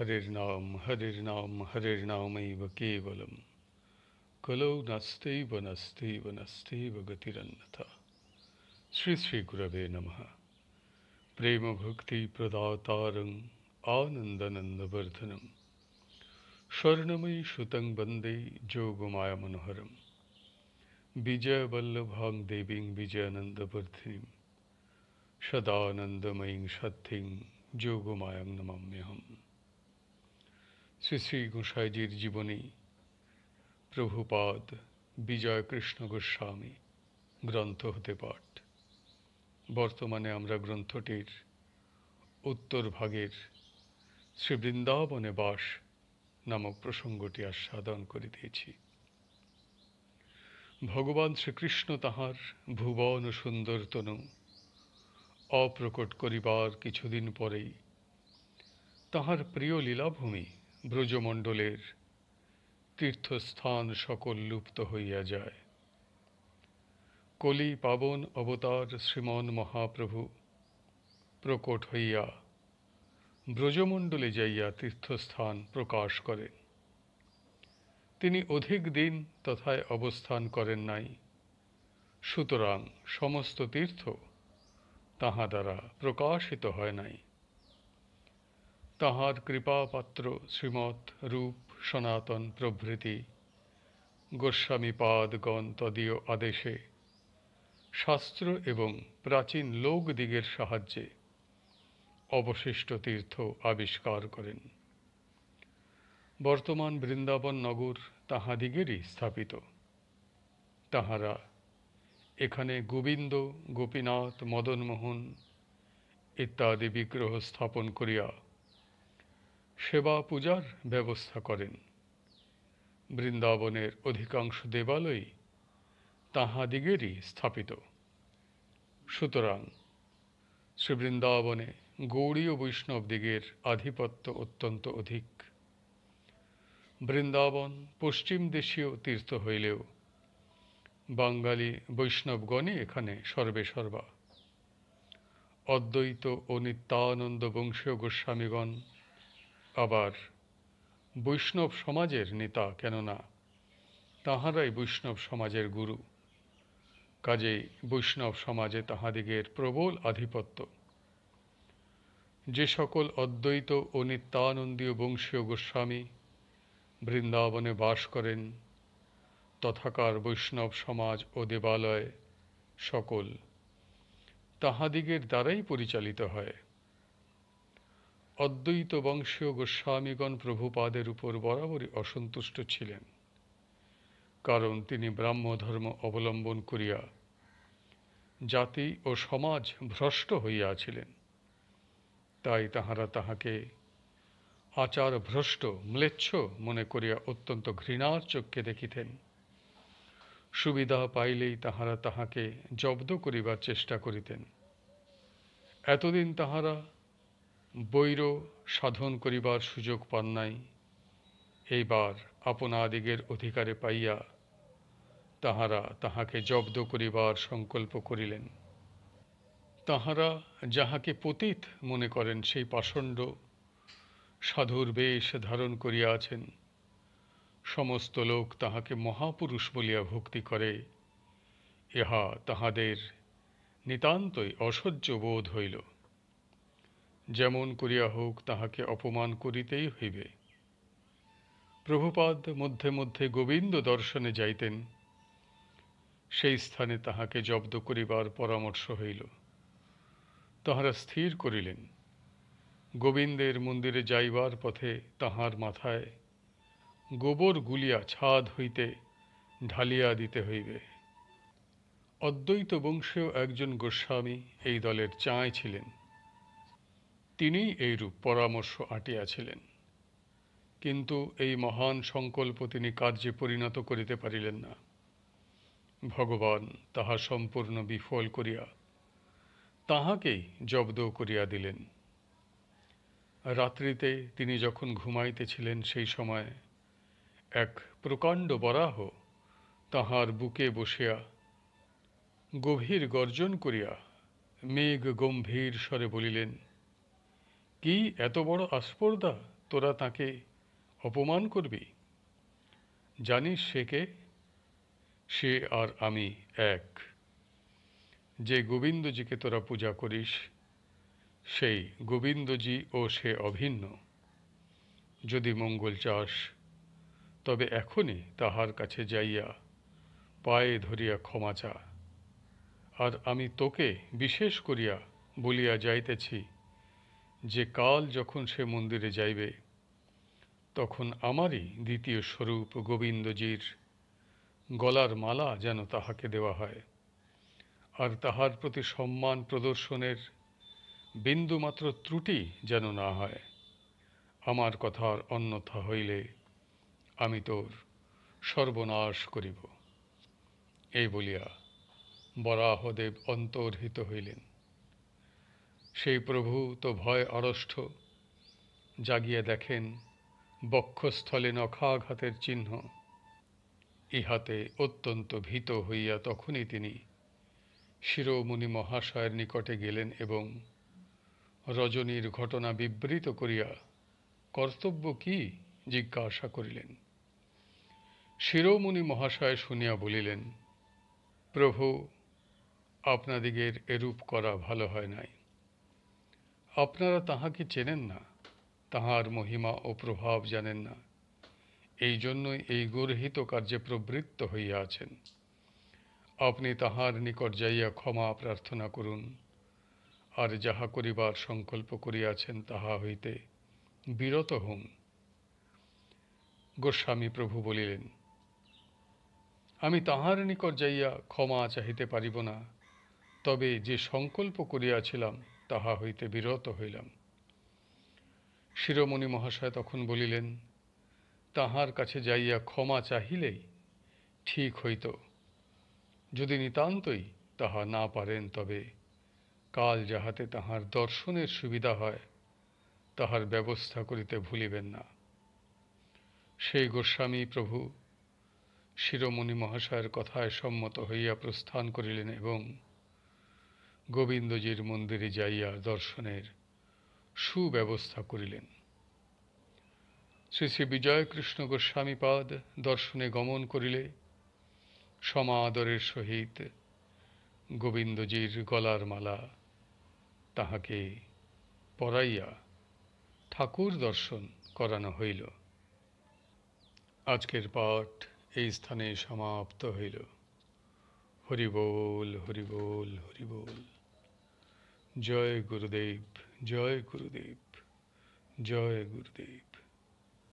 हरिर्नामैव केवलम् कलौ नस्त्यैव गतिरन्यथा। श्री श्री गुरवे नमः। प्रेम भक्ति प्रदातारं आनन्दनन्दवर्धनम् स्वर्णमयी सुतं वन्दे जोगमाया मनोहरम् विजयवल्लभां देवीं विजयानन्दवर्धिनीं सदानन्दमयीं सद्धिं যোগমায়াং নমাম্যহম। শ্রী শ্রী গোসাইজির জীবনী প্রভুপাদ বিজয় কৃষ্ণ গোস্বামী গ্রন্থ হতে পাঠ। বর্তমানে আমরা গ্রন্থটির উত্তর ভাগের শ্রী বৃন্দাবনে বাস নামক প্রসঙ্গটি আস্বাদন করিতেছি। ভগবান শ্রীকৃষ্ণ তাহার ভুবন সুন্দর তনু অপ্রকট করিবার কিছুদিন পরেই তাহার প্রিয় লীলাভূমি ব্রজমণ্ডলের তীর্থস্থান সকল লুপ্ত হইয়া যায়। কলি পাবন অবতার শ্রীমন মহাপ্রভু প্রকট হইয়া ব্রজমণ্ডলে যাইয়া তীর্থস্থান প্রকাশ করেন। তিনি অধিক দিন তথায় অবস্থান করেন নাই, সুতরাং সমস্ত তীর্থ তাহা দ্বারা প্রকাশিত হয় নাই। তাহার কৃপাপাত্র শ্রীমৎ রূপ সনাতন প্রভৃতি গোস্বামীপাদগণ তদীয় আদেশে শাস্ত্র এবং প্রাচীন লোকদিগের সাহায্যে অবশিষ্ট তীর্থ আবিষ্কার করেন। বর্তমান বৃন্দাবন নগর তাহাদিগেরই স্থাপিত। তাহারা এখানে গোবিন্দ, গোপীনাথ, মদনমোহন ইত্যাদি বিগ্রহ স্থাপন করিয়া সেবা পূজার ব্যবস্থা করেন। বৃন্দাবনের অধিকাংশ দেবালয় তাহাদিগেরই স্থাপিত। সুতরাং শ্রীবৃন্দাবনে গৌড়ীয় বৈষ্ণবদিগের আধিপত্য অত্যন্ত অধিক। বৃন্দাবন পশ্চিম দেশীয় তীর্থ হইলেও বাঙালি বৈষ্ণবগণই এখানে সর্বেসর্বা। অদ্বৈত ও নিত্যানন্দ বংশীয় গোস্বামীগণ আবার বৈষ্ণব সমাজের নেতা, কেননা তাহারাই বৈষ্ণব সমাজের গুরু। কাজেই বৈষ্ণব সমাজে তাহাদিগের প্রবল আধিপত্য। যে সকল অদ্বৈত ও নিত্যানন্দীয় বংশীয় গোস্বামী বৃন্দাবনে বাস করেন, তথাকার বৈষ্ণব সমাজ ও দেবালয় সকল তাহাদিগের দ্বারাই পরিচালিত হয়। অদ্বৈত বংশীয় গোস্বামীগণ প্রভুপাদের উপর বরাবরই অসন্তুষ্ট ছিলেন, কারণ তিনি ব্রাহ্মধর্ম অবলম্বন করিয়া জাতি ও সমাজ ভ্রষ্ট হইয়াছিলেন। তাই তাহারা তাহাকে আচার ভ্রষ্ট ম্লেচ্ছ মনে করিয়া অত্যন্ত ঘৃণার চক্ষে দেখিতেন। সুবিধা পাইলেই তাহারা তাহাকে জব্দ করিবার চেষ্টা করিতেন। এতদিন তাহারা বৈর সাধন করিবার সুযোগ পান নাই। এইবার আপনাদিগের অধিকারে পাইয়া তাহারা তাহাকে জব্দ করিবার সংকল্প করিলেন। তাহারা যাহাকে পতিত মনে করেন, সেই পাষণ্ড সাধুর বেশ ধারণ করিয়াছেন। সমস্ত লোক তাহাকে মহাপুরুষ বলিয়া ভক্তি করে। ইহা তাহাদের নিতান্তই অসহ্য বোধ হইল। যেমন করিয়া হোক তাহাকে অপমান করিতেই হইবে। প্রভুপাদ মধ্যে মধ্যে গোবিন্দ দর্শনে যাইতেন। সেই স্থানে তাহাকে জব্দ করিবার পরামর্শ হইল। তাহারা স্থির করিলেন, গোবিন্দের মন্দিরে যাইবার পথে তাহার মাথায় গোবর গুলিয়া ছাদ হইতে ঢালিয়া দিতে হইবে। অদ্বৈত বংশীয় একজন গোস্বামী এই দলের চায় ছিলেন। তিনি এইরূপ পরামর্শ আঁটিয়াছিলেন, কিন্তু এই মহান সংকল্প তিনি কার্যে পরিণত করিতে পারিলেন না। ভগবান তাহা সম্পূর্ণ বিফল করিয়া তাহাকেই জব্দ করিয়া দিলেন। রাত্রিতে তিনি যখন ঘুমাইতেছিলেন, সেই সময় এক প্রকাণ্ড বরাহ তাহার বুকে বসিয়া গভীর গর্জন করিয়া মেঘ গম্ভীর স্বরে বলিলেন, কি এত বড় আস্পর্ধা! তোরা তাকে অপমান করবি? জানিস সে কে? সে আর আমি এক। যে গোবিন্দজিকে তোরা পূজা করিস, সেই গোবিন্দজি ও সে অভিন্ন। যদি মঙ্গল চাস, তবে এখনই তাহার কাছে যাইয়া পায়ে ধরিয়া ক্ষমা চা। আর আমি তোকে বিশেষ করিয়া বলিয়া যাইতেছি যে কাল যখন সে মন্দিরে যাইবে, তখন আমারই দ্বিতীয় স্বরূপ গোবিন্দজির গলার মালা যেন তাহাকে দেওয়া হয়, আর তাহার প্রতি সম্মান প্রদর্শনের বিন্দুমাত্র ত্রুটি যেন না হয়। আমার কথার অন্যথা হইলে আমি তোর সর্বনাশ করিব। এই বলিয়া বরাহদেব অন্তর্হিত হইলেন। সেই প্রভু তো ভয় আড়ষ্ট, জাগিয়া দেখেন বক্ষস্থলে নখাঘাতের চিহ্ন। ইহাতে অত্যন্ত ভীত হইয়া তখনই তিনি শিরোমণি মহাশয়ের নিকটে গেলেন এবং রজনীর ঘটনা বিবৃত করিয়া কর্তব্য কি জিজ্ঞাসা করিলেন। শিরোমণি মহাশয় শুনিয়া বলিলেন, প্রভু, আপনাদিগের এরূপ করা ভালো হয় নাই। আপনারা তাহাকে চেনেন না, তাহার মহিমা ও প্রভাব জানেন না, এই জন্যই এই গর্হিত কার্যে প্রবৃত্ত হইয়া আছেন। আপনি তাহার নিকট যাইয়া ক্ষমা প্রার্থনা করুন, আর যাহা করিবার সংকল্প করিয়াছেন তাহা হইতে বিরত হউন। গোস্বামী প্রভু বলিলেন, আমি তাহার নিকট যাইয়া ক্ষমা চাহিতে পারিব না, তবে যে সংকল্প করিয়াছিলাম তাহা হইতে বিরত হইলাম। শিরোমণি মহাশয় তখন বলিলেন, তাহার কাছে যাইয়া ক্ষমা চাহিলেই ঠিক হইত। যদি নিতান্তই তাহা না পারেন, তবে কাল যাহাতে তাহার দর্শনের সুবিধা হয় তাহার ব্যবস্থা করিতে ভুলিবেন না। সেই গোস্বামী প্রভু শিরোমণি মহাশয়ের কথায় সম্মত হইয়া প্রস্থান করিলেন এবং গোবিন্দজির মন্দিরে যাইয়া দর্শনের সুব্যবস্থা করিলেন। শ্রী শ্রী বিজয়কৃষ্ণ গোস্বামীপাদ দর্শনে গমন করিলে সমাদরের সহিত গোবিন্দজির গলার মালা তাহাকে পরাইয়া ঠাকুর দর্শন করানো হইল। আজকের পাঠ এই স্থানে সমাপ্ত হইল। হরি বল, হরি বল, হরি বল। জয় গুরুদেব, জয় গুরুদেব, জয় গুরুদেব।